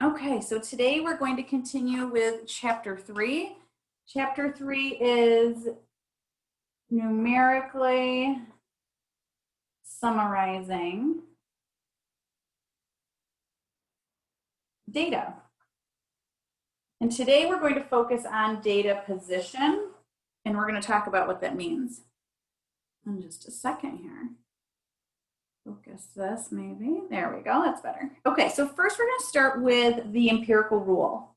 Okay, so today we're going to continue with chapter 3. Chapter 3 is numerically summarizing data. And today we're going to focus on data position, and we're going to talk about what that means. In just a second here. Focus this maybe. There we go, that's better. Okay, so first we're going to start with the empirical rule.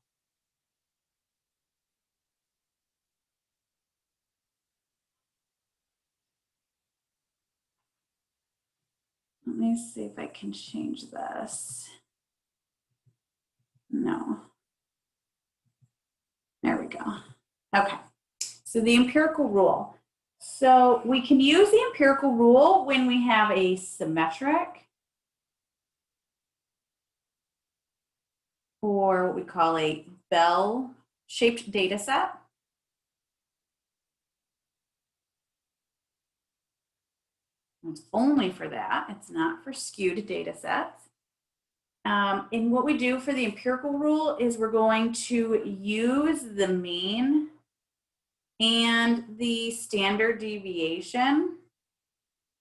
Let me see if I can change this. No. There we go. Okay, so the empirical rule. So we can use the empirical rule when we have a symmetric or what we call a bell-shaped data set. It's only for that. It's not for skewed data sets. And what we do for the empirical rule is we're going to use the mean and the standard deviation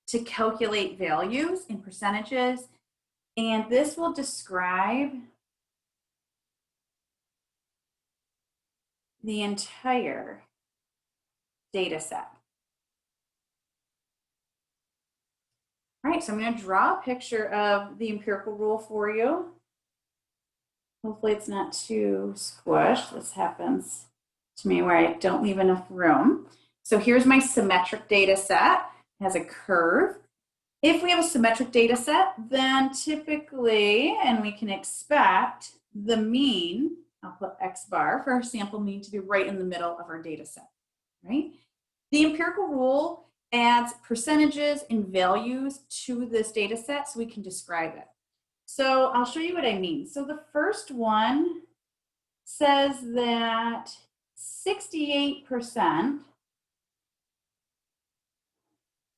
to calculate values in percentages. And this will describe the entire data set. All right, so I'm going to draw a picture of the empirical rule for you. Hopefully it's not too squished. This happens to me where I don't leave enough room. So here's my symmetric data set. It has a curve. If we have a symmetric data set, then typically, and we can expect the mean, I'll put X bar for our sample mean to be right in the middle of our data set, right? The empirical rule adds percentages and values to this data set so we can describe it. So I'll show you what I mean. So the first one says that 68%,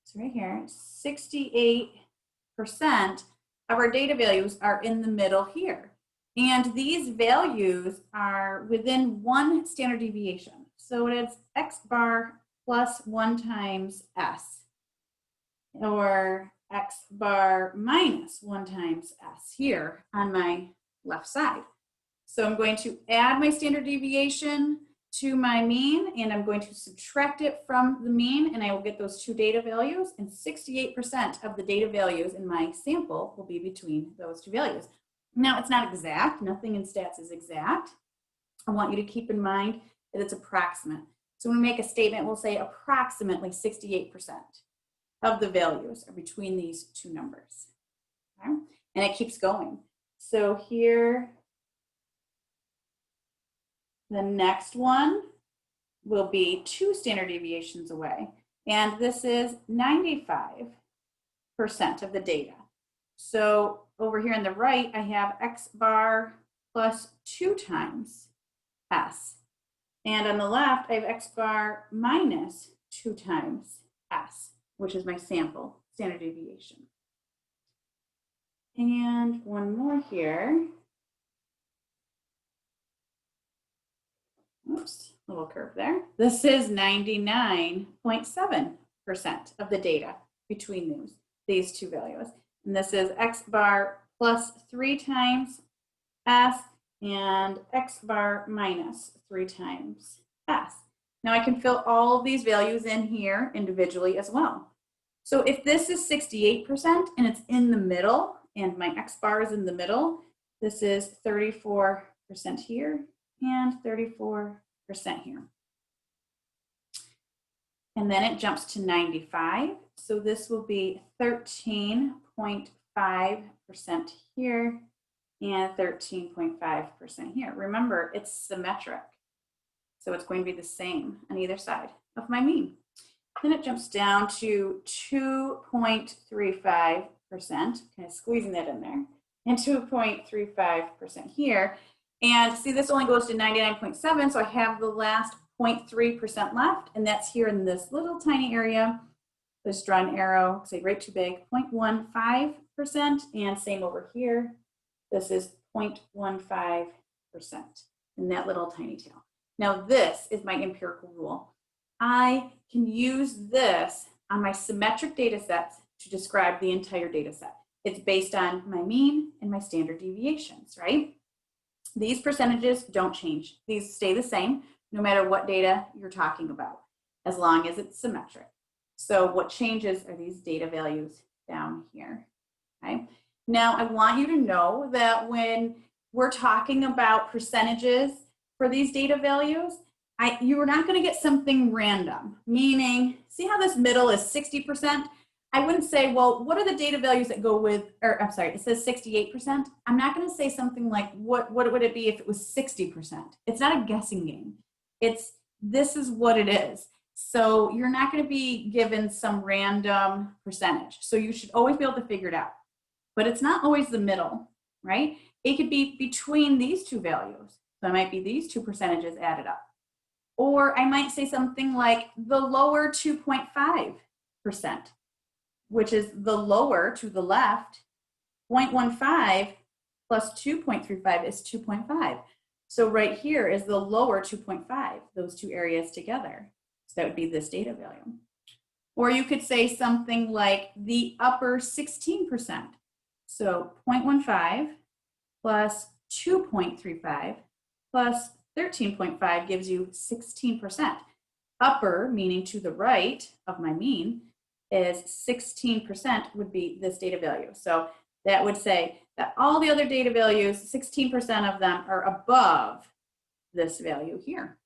so right here, 68% of our data values are in the middle here. And these values are within one standard deviation. So it's X bar plus 1 times S, or X bar minus 1 times S here on my left side. So I'm going to add my standard deviation to my mean, and I'm going to subtract it from the mean, and I will get those two data values, and 68% of the data values in my sample will be between those two values. Now, it's not exact. Nothing in stats is exact. I want you to keep in mind that it's approximate. So when we make a statement, we'll say approximately 68% of the values are between these two numbers. Okay? And it keeps going. So here, the next one will be 2 standard deviations away. And this is 95% of the data. So over here on the right, I have X bar plus 2 times S. And on the left, I have X bar minus 2 times S, which is my sample standard deviation. And one more here. Oops, little curve there. This is 99.7% of the data between these two values. And this is X bar plus 3 times S and X bar minus 3 times S. Now I can fill all of these values in here individually as well. So if this is 68% and it's in the middle and my X bar is in the middle, this is 34% here and 34% here. And then it jumps to 95. So this will be 13.5% here and 13.5% here. Remember, it's symmetric. So it's going to be the same on either side of my mean. Then it jumps down to 2.35%, kind of squeezing that in there, and 2.35% here. And see, this only goes to 99.7, so I have the last 0.3% left, and that's here in this little tiny area. Just draw an arrow, say right too big, 0.15%, and same over here. This is 0.15% in that little tiny tail. Now this is my empirical rule. I can use this on my symmetric data sets to describe the entire data set. It's based on my mean and my standard deviations, right? These percentages don't change. These stay the same no matter what data you're talking about, as long as it's symmetric. So what changes are these data values down here, okay? Now I want you to know that when we're talking about percentages for these data values, you are not going to get something random, meaning, see how this middle is 60%? I wouldn't say, well, what are the data values that go with, or I'm sorry, it says 68%. I'm not going to say something like, what would it be if it was 60%? It's not a guessing game. This is what it is. So you're not going to be given some random percentage. So you should always be able to figure it out. But it's not always the middle, right? It could be between these two values. So it might be these two percentages added up. Or I might say something like the lower 2.5%, which is the lower to the left. 0.15 plus 2.35 is 2.5. So right here is the lower 2.5, those two areas together. So that would be this data value. Or you could say something like the upper 16%. So 0.15 plus 2.35 plus 13.5 gives you 16%. Upper, meaning to the right of my mean, is 16% would be this data value. So that would say that all the other data values, 16% of them are above this value here.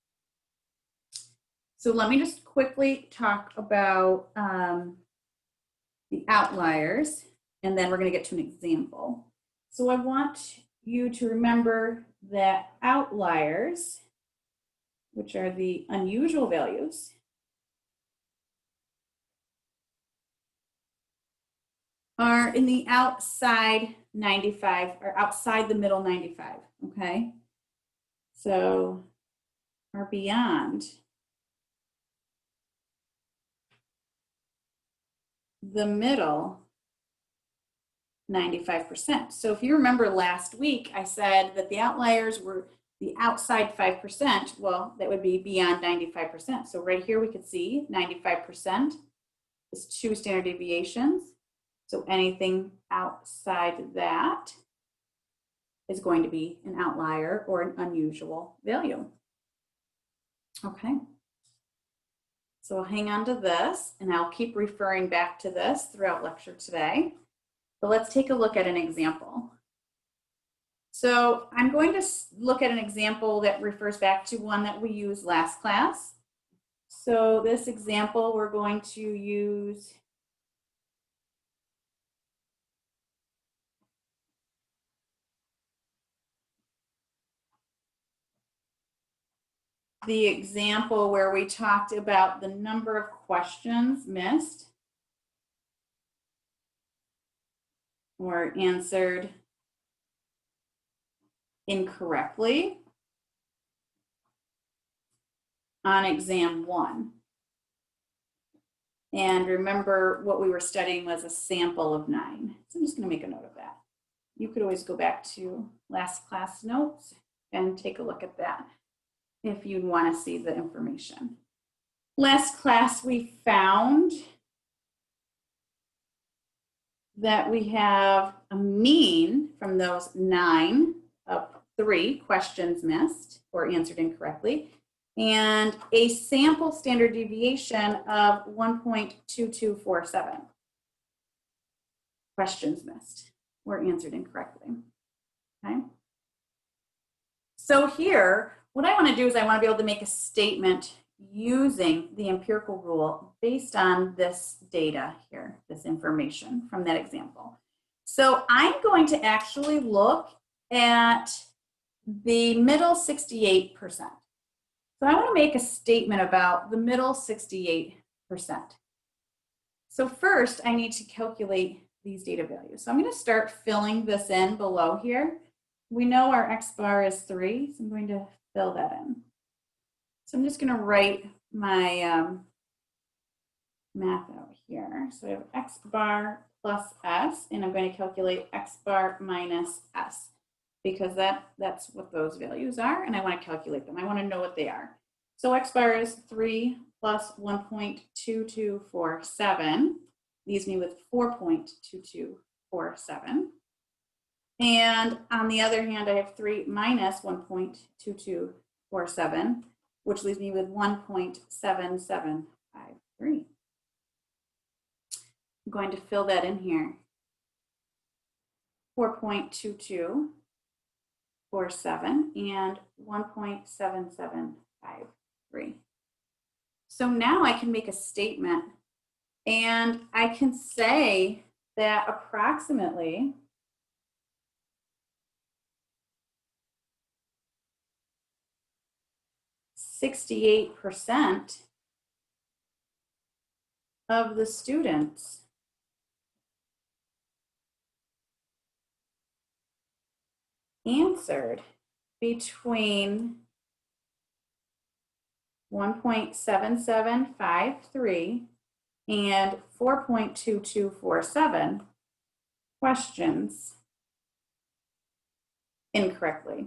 So let me just quickly talk about the outliers, and then we're going to get to an example. So I want you to remember that outliers, which are the unusual values, are in the outside 95, or outside the middle 95, okay? So are beyond the middle 95%. So if you remember last week, I said that the outliers were the outside 5%. Well, that would be beyond 95%. So right here we could see 95% is 2 standard deviations. So anything outside that is going to be an outlier or an unusual value. Okay. So I'll hang on to this, and I'll keep referring back to this throughout lecture today. But let's take a look at an example. So I'm going to look at an example that refers back to one that we used last class. So this example, we're going to use the example where we talked about the number of questions missed or answered incorrectly on exam 1. And remember, what we were studying was a sample of 9. So I'm just going to make a note of that. You could always go back to last class notes and take a look at that if you'd want to see the information. Last class, we found that we have a mean from those 9 of 3 questions missed or answered incorrectly, and a sample standard deviation of 1.2247 questions missed or answered incorrectly. Okay. So here, what I want to do is I want to be able to make a statement using the empirical rule based on this data here, this information from that example. So I'm going to actually look at the middle 68%. So I want to make a statement about the middle 68%. So first, I need to calculate these data values. So I'm going to start filling this in below here. We know our X bar is 3, so I'm going to fill that in. So I'm just going to write my math out here. So I have X bar plus S, and I'm going to calculate X bar minus S. because that's what those values are, and I want to calculate them. I want to know what they are. So x bar is 3 plus 1.2247, leaves me with 4.2247. And on the other hand, I have 3 minus 1.2247, which leaves me with 1.7753. I'm going to fill that in here. 4.2247 and 1.7753. So now I can make a statement, and I can say that approximately 68% of the students answered between 1.7753 and 4.2247 questions incorrectly.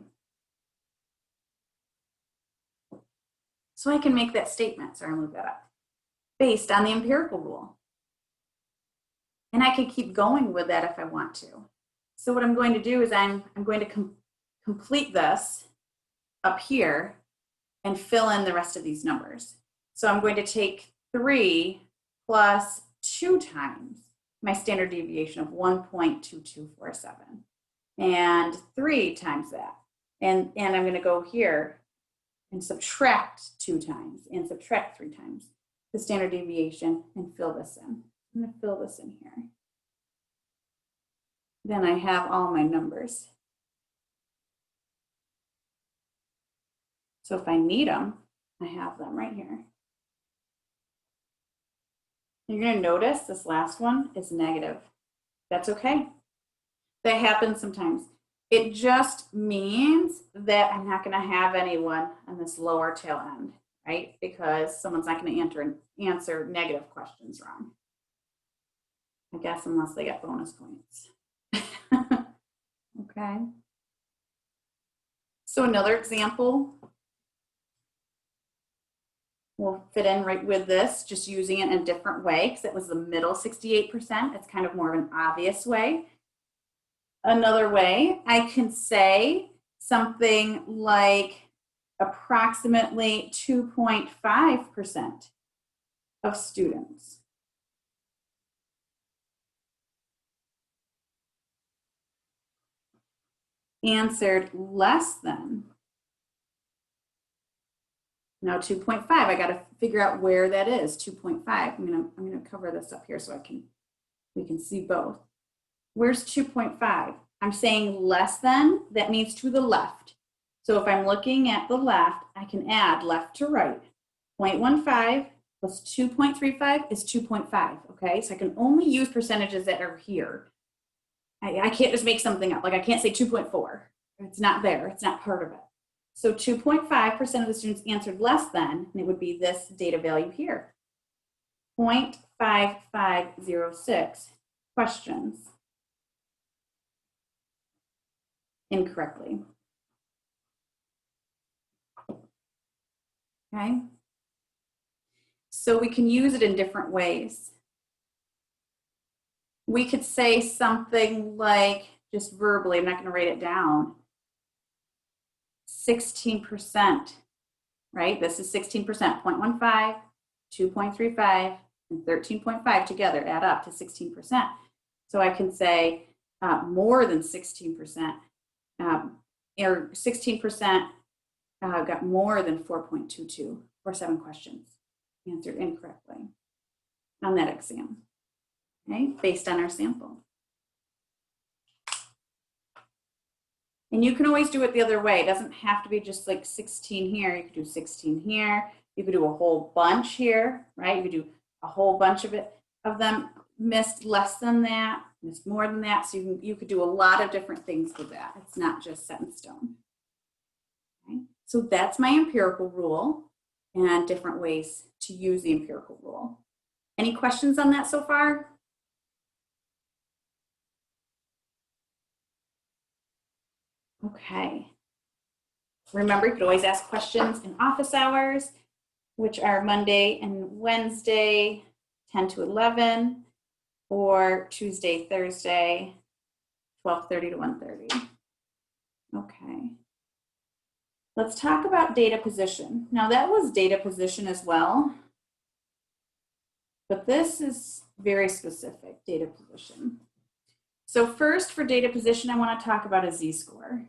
So I can make that statement, sorry, I'll move that up, based on the empirical rule. And I can keep going with that if I want to. So what I'm going to do is I'm going to complete this up here and fill in the rest of these numbers. So I'm going to take 3 plus 2 times my standard deviation of 1.2247 and 3 times that. And I'm going to go here and subtract 2 times and subtract 3 times the standard deviation and fill this in. I'm going to fill this in here. Then I have all my numbers. So if I need them, I have them right here. You're going to notice this last one is negative. That's okay. That happens sometimes. It just means that I'm not going to have anyone on this lower tail end, right? Because someone's not going to answer negative questions wrong. I guess unless they get bonus points. Okay. So another example will fit in right with this, just using it in a different way, because it was the middle 68%. It's kind of more of an obvious way. Another way, I can say something like approximately 2.5% of students answered less than. Now 2.5, I got to figure out where that is. 2.5. I'm gonna cover this up here so we can see both. Where's 2.5? I'm saying less than, that means to the left. So if I'm looking at the left, I can add left to right. 0.15 plus 2.35 is 2.5, okay? So I can only use percentages that are here. I can't just make something up. Like I can't say 2.4. It's not there. It's not part of it. So 2.5% of the students answered less than, and it would be this data value here. 0.5506 questions incorrectly. Okay. So we can use it in different ways. We could say something like, just verbally, I'm not going to write it down, 16%, right? This is 16%, 0.15, 2.35, and 13.5 together add up to 16%. So I can say more than 16%, or 16% got more than 4.2247 questions answered incorrectly on that exam, okay, based on our sample. And you can always do it the other way. It doesn't have to be just like 16 here. You could do 16 here. You could do a whole bunch here, right? You could do a whole bunch of them missed less than that, missed more than that. So you could do a lot of different things with that. It's not just set in stone. Okay? So that's my empirical rule and different ways to use the empirical rule. Any questions on that so far? Okay. Remember, you could always ask questions in office hours, which are Monday and Wednesday, 10 to 11, or Tuesday, Thursday, 12:30 to 1:30. Okay. Let's talk about data position. Now that was data position as well, but this is very specific, data position. So first for data position, I want to talk about a z-score.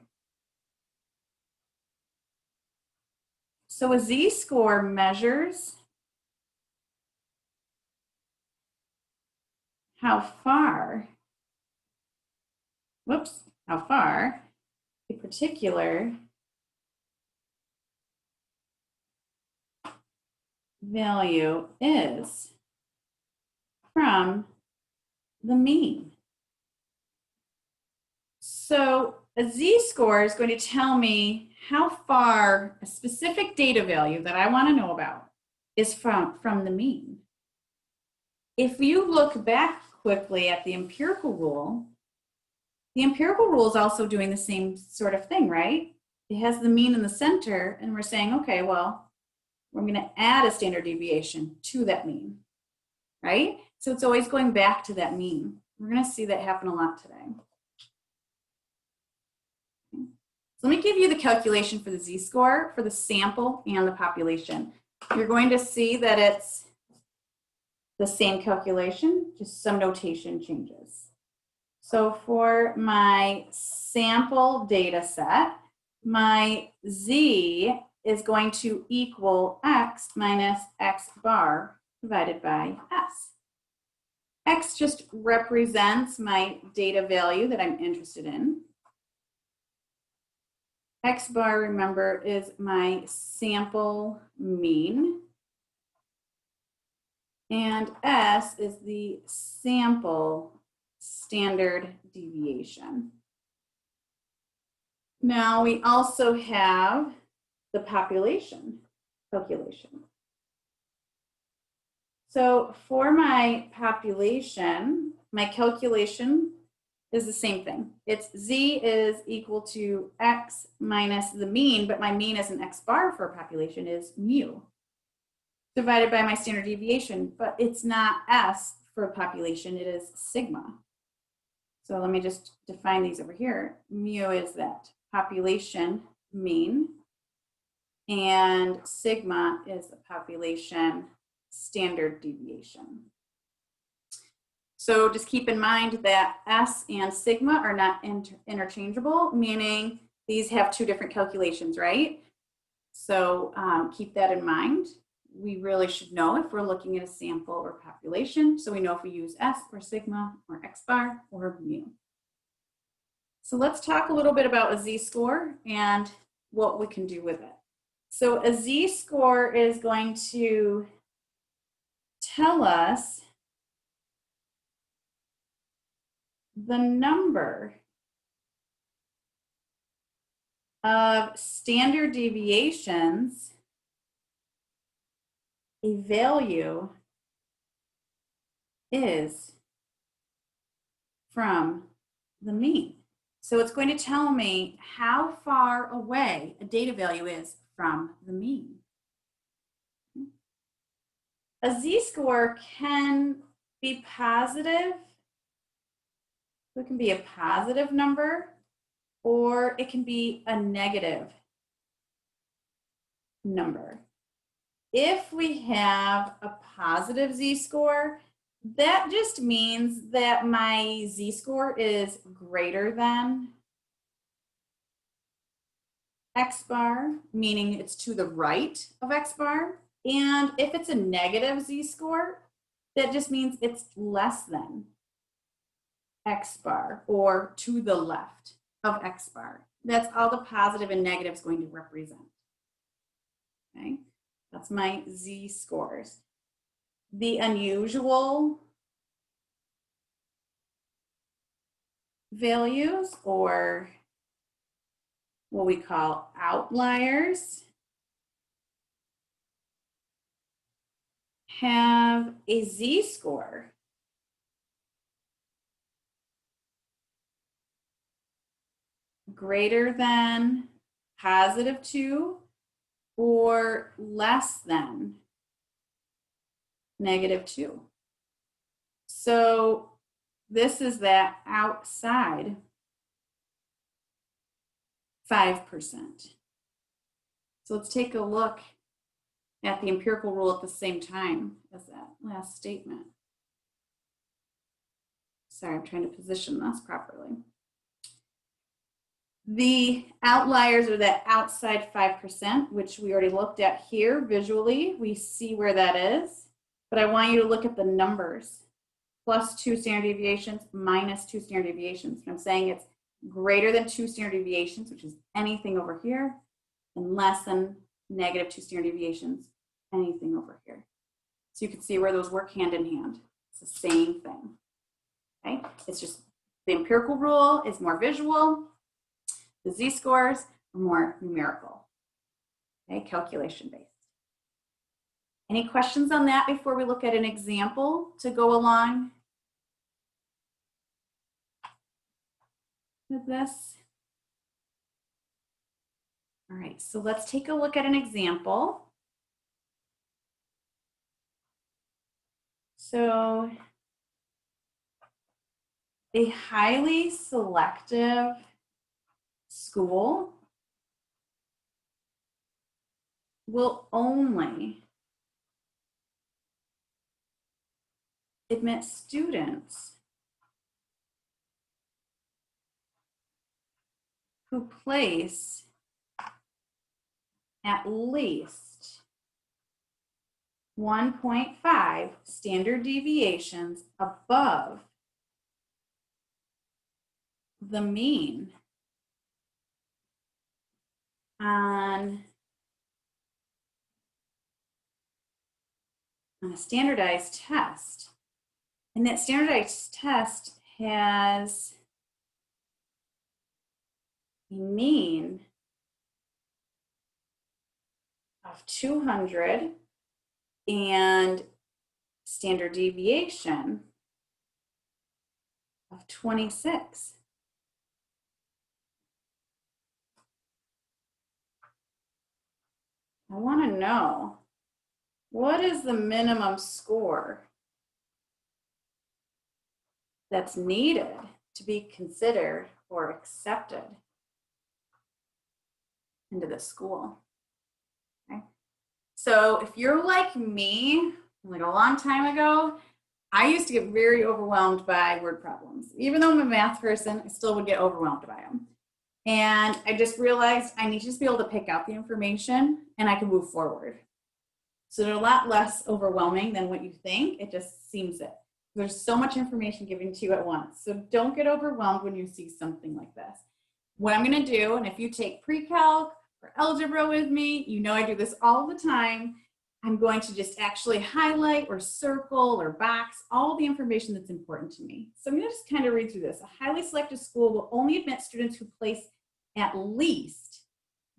So a z-score measures how far a particular value is from the mean. So a z-score is going to tell me how far a specific data value that I want to know about is from the mean. If you look back quickly at the empirical rule is also doing the same sort of thing, right? It has the mean in the center, and we're saying, okay, well, we're going to add a standard deviation to that mean, right? So it's always going back to that mean. We're going to see that happen a lot today. So let me give you the calculation for the z-score for the sample and the population. You're going to see that it's the same calculation, just some notation changes. So for my sample data set, my z is going to equal x minus x bar divided by s. X just represents my data value that I'm interested in. X bar, remember, is my sample mean. And S is the sample standard deviation. Now we also have the population calculation. So for my population, my calculation is the same thing. It's z is equal to x minus the mean, but my mean as an x bar for a population is mu, divided by my standard deviation, but it's not s for a population, it is sigma. So let me just define these over here. Mu is that population mean, and sigma is the population standard deviation. So just keep in mind that S and sigma are not interchangeable, meaning these have two different calculations, right? So keep that in mind. We really should know if we're looking at a sample or population, so we know if we use S or sigma or X bar or mu. So let's talk a little bit about a z-score and what we can do with it. So a z-score is going to tell us the number of standard deviations a value is from the mean. So it's going to tell me how far away a data value is from the mean. A z-score can be positive. It can be a positive number, or it can be a negative number. If we have a positive z-score, that just means that my z-score is greater than x bar, meaning it's to the right of x bar. And if it's a negative z-score, that just means it's less than x bar or to the left of x bar. That's all the positive and negative is going to represent. Okay, that's my z-scores. The unusual values, or what we call outliers, have a z-score greater than positive 2 or less than negative 2. So this is that outside 5%. So let's take a look at the empirical rule at the same time as that last statement. Sorry, I'm trying to position this properly. The outliers are that outside 5%, which we already looked at here visually. We see where that is, but I want you to look at the numbers. Plus 2 standard deviations, minus 2 standard deviations. And I'm saying it's greater than 2 standard deviations, which is anything over here, and less than negative 2 standard deviations, anything over here. So you can see where those work hand in hand. It's the same thing. Okay, it's just the empirical rule is more visual. The z-scores are more numerical. Okay, calculation based. Any questions on that before we look at an example to go along with this? All right, so let's take a look at an example. So a highly selective school will only admit students who place at least 1.5 standard deviations above the mean on a standardized test. And that standardized test has a mean of 200 and standard deviation of 26. I want to know, what is the minimum score that's needed to be considered or accepted into the school? Okay. So if you're like me, like a long time ago, I used to get very overwhelmed by word problems. Even though I'm a math person, I still would get overwhelmed by them. And I just realized I need to just be able to pick out the information and I can move forward. So they're a lot less overwhelming than what you think. It just seems it. There's so much information given to you at once. So don't get overwhelmed when you see something like this. What I'm going to do, and if you take pre-calc or algebra with me, you know I do this all the time. I'm going to just actually highlight or circle or box all the information that's important to me. So I'm going to just kind of read through this. A highly selective school will only admit students who place at least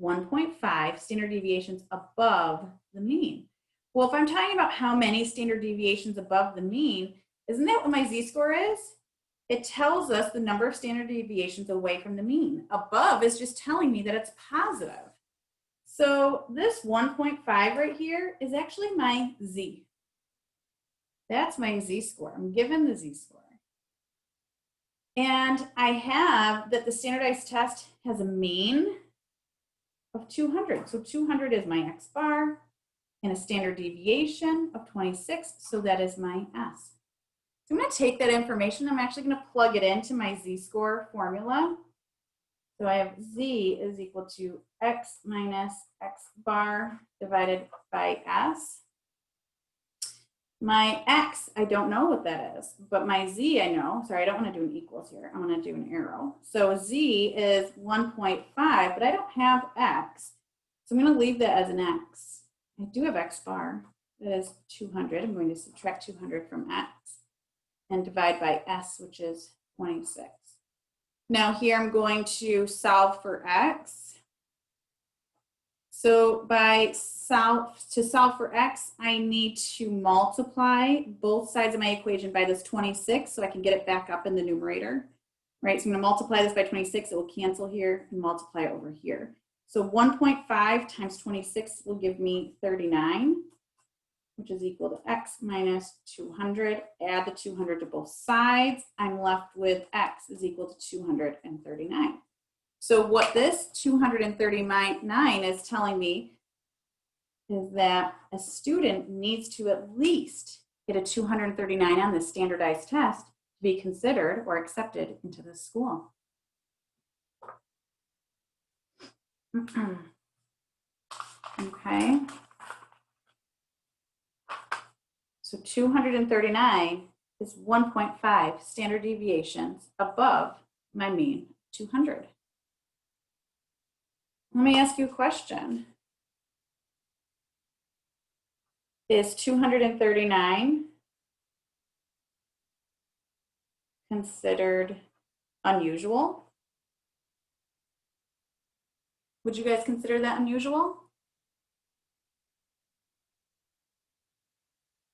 1.5 standard deviations above the mean. Well, if I'm talking about how many standard deviations above the mean, isn't that what my z-score is? It tells us the number of standard deviations away from the mean. Above is just telling me that it's positive. So this 1.5 right here is actually my z. That's my z-score. I'm given the z-score. And I have that the standardized test has a mean of 200. So 200 is my x bar and a standard deviation of 26. So that is my s. So I'm going to take that information. I'm actually going to plug it into my z-score formula. So I have z is equal to x minus x bar divided by s. My x, I don't know what that is, but my z I know. Sorry, I don't want to do an equals here. I want to do an arrow. So z is 1.5, but I don't have x. So I'm going to leave that as an x. I do have x bar. That is 200. I'm going to subtract 200 from x and divide by s, which is 26. Now here I'm going to solve for x. So to solve for x, I need to multiply both sides of my equation by this 26 so I can get it back up in the numerator. right? So I'm going to multiply this by 26. It will cancel here and multiply over here. So 1.5 times 26 will give me 39, which is equal to x minus 200. Add the 200 to both sides. I'm left with x is equal to 239. So what this 239 is telling me is that a student needs to at least get a 239 on this standardized test to be considered or accepted into the school. Okay. So 239 is 1.5 standard deviations above my mean 200. Let me ask you a question. Is 239 considered unusual? Would you guys consider that unusual?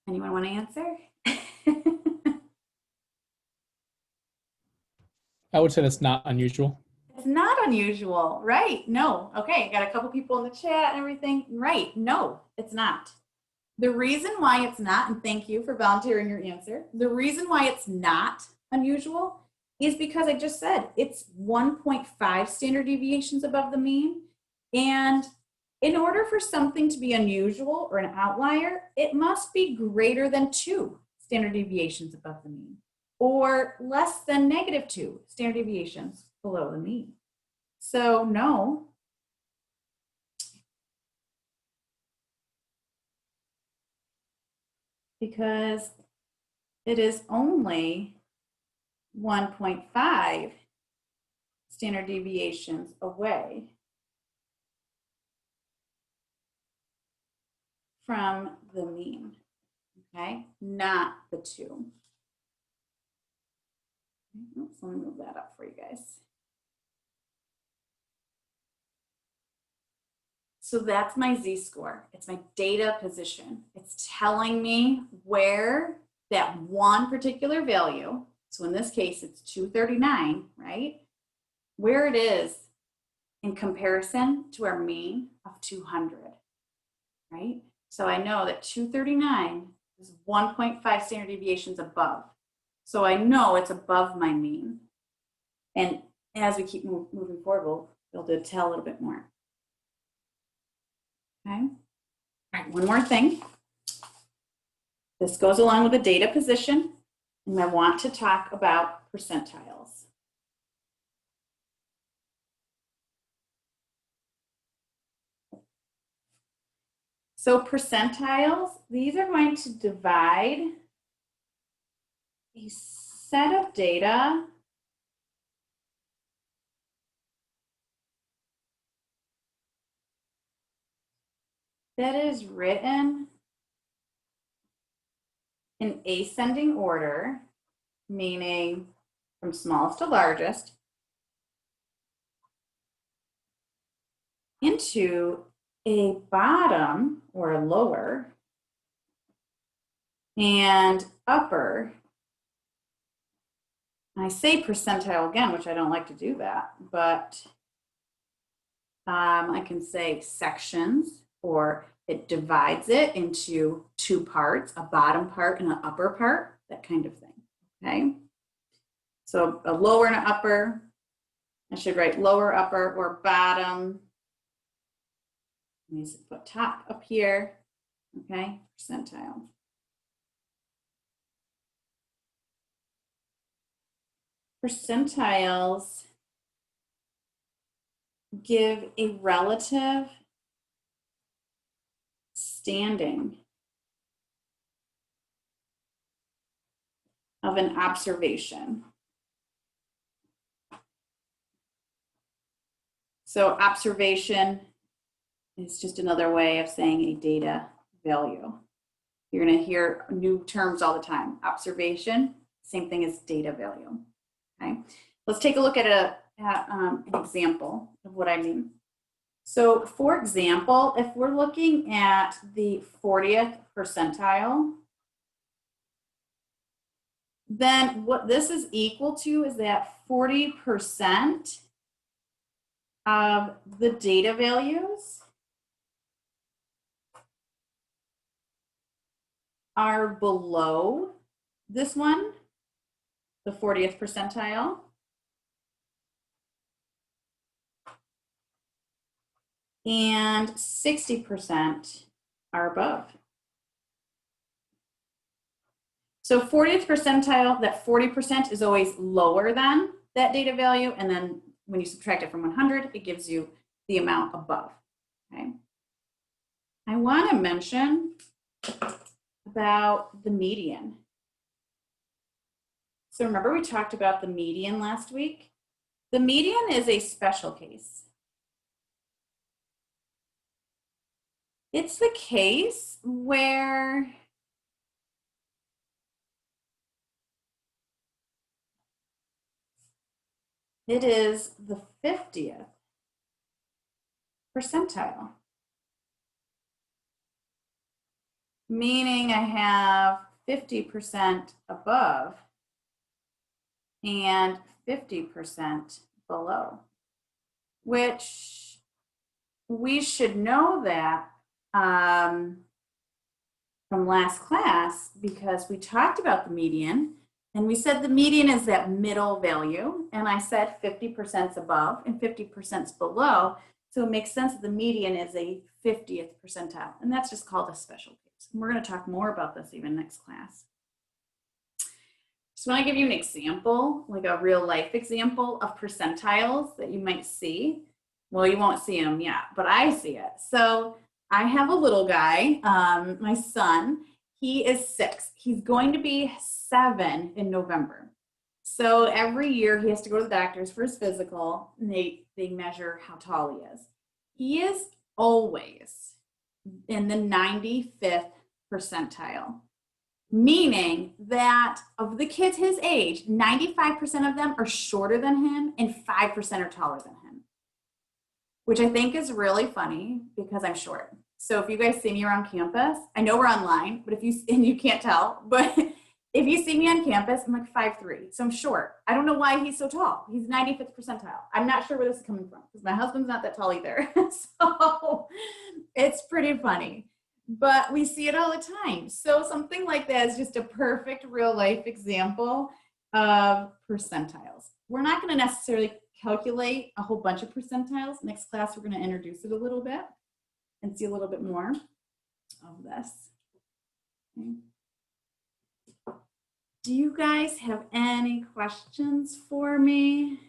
Anyone want to answer? I would say that's not unusual. It's not unusual, right? No. Okay, got a couple people in the chat and everything. Right, no, it's not. The reason why it's not, and thank you for volunteering your answer, the reason why it's not unusual is because I just said it's 1.5 standard deviations above the mean. And in order for something to be unusual or an outlier, it must be greater than 2 standard deviations above the mean, or less than -2 standard deviations below the mean. So no. Because it is only 1.5 standard deviations away from the mean, okay? Not the 2. Oops, let me move that up for you guys. So that's my z-score. It's my data position. It's telling me where that one particular value, so in this case, it's 239, right? Where it is in comparison to our mean of 200, right? So I know that 239 is 1.5 standard deviations above. So I know it's above my mean. And as we keep moving forward, we'll be able to tell a little bit more. Okay. All right, one more thing. This goes along with the data position, and I want to talk about percentiles. So percentiles, these are going to divide a set of data that is written in ascending order, meaning from smallest to largest, into a bottom or a lower and upper. I say percentile again, which I don't like to do that, but I can say sections, or it divides it into 2 parts, a bottom part and an upper part, that kind of thing, okay? So a lower and an upper, I should write lower, upper, or bottom. Let me put top up here, okay, percentile. Percentiles give a relative standing of an observation. So observation is just another way of saying a data value. You're going to hear new terms all the time. Observation, same thing as data value. Okay, let's take a look at an example of what I mean. So for example, if we're looking at the 40th percentile, then what this is equal to is that 40% of the data values are below this one, the 40th percentile. And 60% are above. So 40th percentile, that 40% is always lower than that data value. And then when you subtract it from 100, it gives you the amount above. Okay. I want to mention about the median. So remember we talked about the median last week? The median is a special case. It's the case where it is the 50th percentile. Meaning I have 50% above and 50% below, which we should know that from last class because we talked about the median and we said the median is that middle value, and I said 50% is above and 50% is below, so it makes sense that the median is a 50th percentile, and that's just called a special case. And we're going to talk more about this even next class. Just want to give you an example, like a real life example of percentiles that you might see. Well, you won't see them yet, but I see it. So I have a little guy, my son, he is 6. He's going to be 7 in November. So every year he has to go to the doctors for his physical, and they measure how tall he is. He is always in the 95th percentile, meaning that of the kids his age, 95% of them are shorter than him and 5% are taller than him, which I think is really funny because I'm short. So if you guys see me around campus, I know we're online, but and you can't tell, but if you see me on campus, I'm like 5'3", so I'm short. I don't know why he's so tall. He's 95th percentile. I'm not sure where this is coming from because my husband's not that tall either. So it's pretty funny, but we see it all the time. So something like that is just a perfect real life example of percentiles. We're not going to necessarily calculate a whole bunch of percentiles. Next class, we're going to introduce it a little bit and see a little bit more of this. Okay. Do you guys have any questions for me?